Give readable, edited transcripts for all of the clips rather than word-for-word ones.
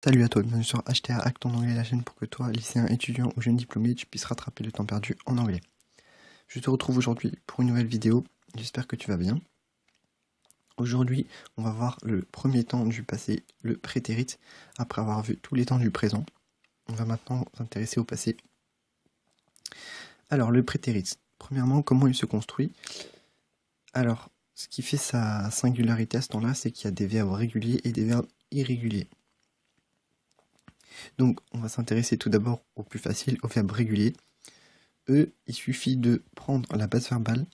Salut à toi, bienvenue sur HTA Acte en anglais, la chaîne pour que toi, lycéen, étudiant ou jeune diplômé, tu puisses rattraper le temps perdu en anglais. Je te retrouve aujourd'hui pour une nouvelle vidéo, j'espère que tu vas bien. Aujourd'hui, on va voir le premier temps du passé, le prétérit, après avoir vu tous les temps du présent. On va maintenant s'intéresser au passé. Alors, le prétérit, premièrement, comment il se construit? Alors, ce qui fait sa singularité à ce temps-là, c'est qu'il y a des verbes réguliers et des verbes irréguliers. Donc, on va s'intéresser tout d'abord au plus facile, au verbe régulier. Il suffit de prendre la base verbale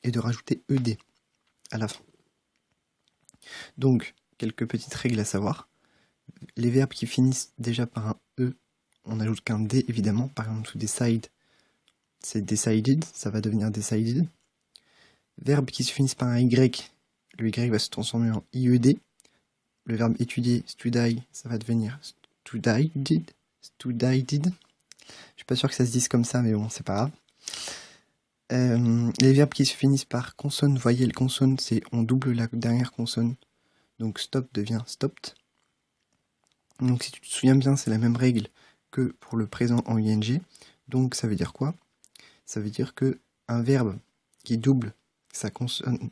et de rajouter ed à la fin. Donc, quelques petites règles à savoir. Les verbes qui finissent déjà par un e, on n'ajoute qu'un d évidemment. Par exemple, sous decide, c'est decided, ça va devenir decided. Verbes qui se finissent par un y, le y va se transformer en ied. Le verbe étudier, study, ça va devenir studied. Je suis pas sûr que ça se dise comme ça, mais bon, c'est pas grave. Les verbes qui se finissent par consonne, voyelle, consonne, c'est on double la dernière consonne. Donc stop devient stopped. Donc si tu te souviens bien, c'est la même règle que pour le présent en ing. Donc ça veut dire quoi? Ça veut dire que un verbe qui double sa consonne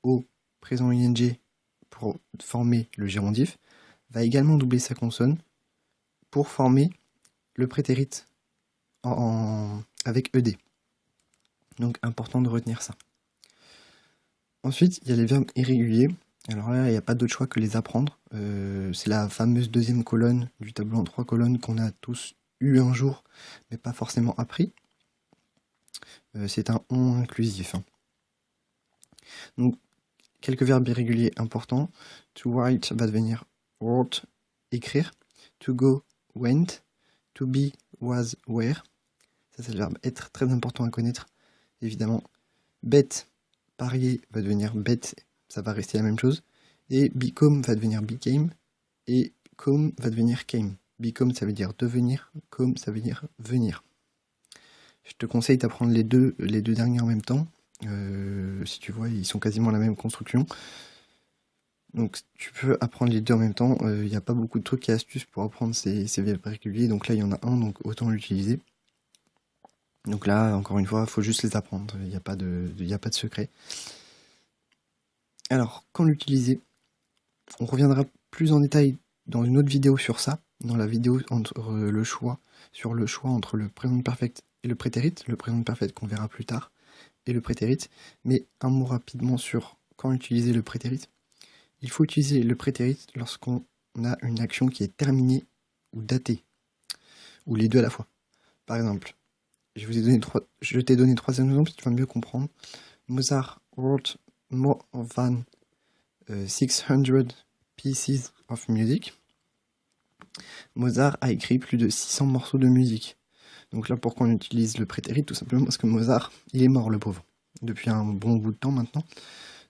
au présent ing pour former le gérondif va également doubler sa consonne pour former le prétérit avec ed. Donc important de retenir ça. Ensuite, il y a les verbes irréguliers. Alors là, il n'y a pas d'autre choix que les apprendre. C'est la fameuse deuxième colonne du tableau en 3 colonnes qu'on a tous eu un jour, mais pas forcément appris. C'est un on inclusif. Donc, quelques verbes irréguliers importants. To write va devenir wrote, écrire. To go, went. To be, was, were. Ça, c'est le verbe être, très important à connaître, évidemment. Bet, parier, va devenir bet, ça va rester la même chose. Et become va devenir became. Et come va devenir came. Become, ça veut dire devenir. Come, ça veut dire venir. Je te conseille d'apprendre les deux derniers en même temps. Si tu vois, ils sont quasiment la même construction. Donc tu peux apprendre les deux en même temps. Il n'y a pas beaucoup de trucs et astuces pour apprendre ces verbes réguliers. Donc là, il y en a un, donc autant l'utiliser. Donc là, encore une fois, il faut juste les apprendre. Il n'y a pas de secret. Alors, quand l'utiliser, on reviendra plus en détail dans une autre vidéo sur ça, dans la vidéo sur le choix entre le présent perfect et le prétérit, le présent perfect qu'on verra plus tard, et le prétérit. Mais un mot rapidement sur quand utiliser le prétérit. Il faut utiliser le prétérit lorsqu'on a une action qui est terminée ou datée, ou les deux à la fois. Par exemple, je t'ai donné 3 exemples, si tu vas mieux comprendre. Mozart wrote more than 600 pieces of music. Mozart a écrit plus de 600 morceaux de musique. Donc là, pourquoi on utilise le prétérit? Tout simplement parce que Mozart, il est mort, le pauvre, depuis un bon bout de temps maintenant.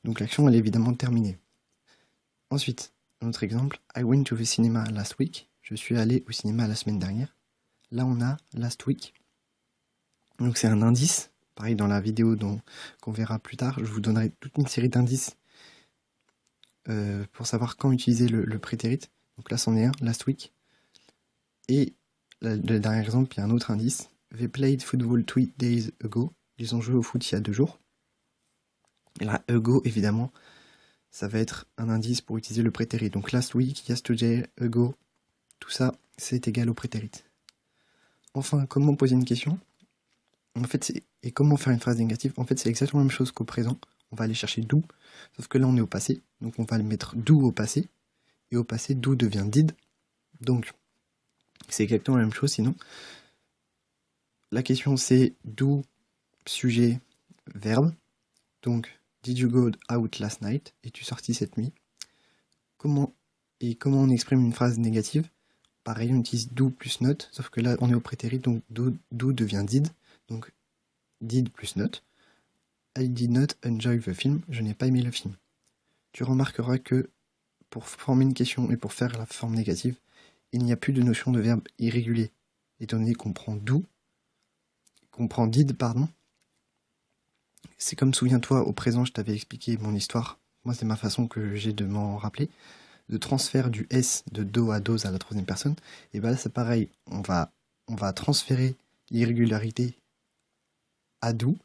Donc l'action, elle est évidemment terminée. Ensuite, un autre exemple. I went to the cinema last week. Je suis allé au cinéma la semaine dernière. Là, on a last week. Donc c'est un indice. Pareil, dans la vidéo qu'on verra plus tard, je vous donnerai toute une série d'indices pour savoir quand utiliser le prétérit. Donc là, c'en est un, last week. Et le dernier exemple, il y a un autre indice. They played football 2 days ago. Ils ont joué au foot il y a 2 jours. Et là, ago, évidemment, ça va être un indice pour utiliser le prétérit. Donc last week, yesterday, ago, tout ça, c'est égal au prétérit. Enfin, comment poser une question? En fait, et comment faire une phrase négative? En fait, c'est exactement la même chose qu'au présent. On va aller chercher do, sauf que là, on est au passé. Donc on va le mettre do au passé. Et au passé, do devient did. Donc, c'est exactement la même chose, sinon. La question, c'est do, sujet, verbe. Donc, did you go out last night? Es-tu sorti cette nuit? Comment on exprime une phrase négative? Pareil, on utilise do plus not, sauf que là, on est au prétérit, donc do devient did. Donc, did plus not. I did not enjoy the film. Je n'ai pas aimé le film. Tu remarqueras que pour former une question et pour faire la forme négative, il n'y a plus de notion de verbe irrégulier. Étant donné qu'on prend did, pardon. C'est comme, souviens-toi, au présent, je t'avais expliqué mon histoire. Moi, c'est ma façon que j'ai de m'en rappeler. de transfert du S de do à dose à la troisième personne, et bien là c'est pareil, on va transférer l'irrégularité à do,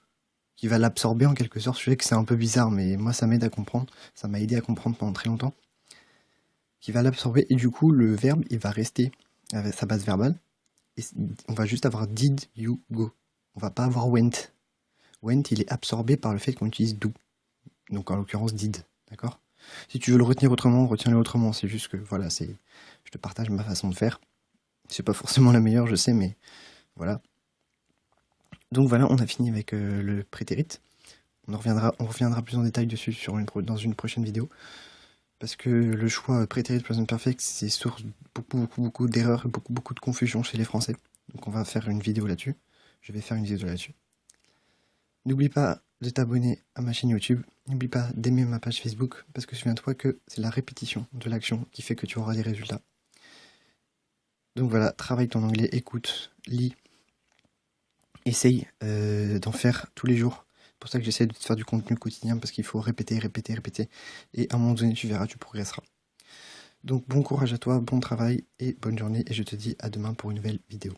qui va l'absorber en quelque sorte. Je sais que c'est un peu bizarre, mais moi ça m'aide à comprendre, ça m'a aidé à comprendre pendant très longtemps. Qui va l'absorber, et du coup le verbe il va rester avec sa base verbale, et on va juste avoir did, you, go. On va pas avoir went. Went il est absorbé par le fait qu'on utilise do. Donc en l'occurrence did, d'accord? Si tu veux le retenir autrement, retiens-le autrement, c'est juste que voilà, je te partage ma façon de faire. C'est pas forcément la meilleure, je sais, mais voilà. Donc voilà, on a fini avec le prétérit. On reviendra plus en détail dessus dans une prochaine vidéo. Parce que le choix prétérit present perfect, c'est source beaucoup d'erreurs et beaucoup de confusion chez les Français. Donc on va faire une vidéo là-dessus. Je vais faire une vidéo là-dessus. N'oublie pas de t'abonner à ma chaîne YouTube. N'oublie pas d'aimer ma page Facebook, parce que souviens-toi que c'est la répétition de l'action qui fait que tu auras des résultats. Donc voilà, travaille ton anglais, écoute, lis, essaye d'en faire tous les jours. C'est pour ça que j'essaie de te faire du contenu quotidien, parce qu'il faut répéter. Et à un moment donné, tu verras, tu progresseras. Donc bon courage à toi, bon travail et bonne journée. Et je te dis à demain pour une nouvelle vidéo.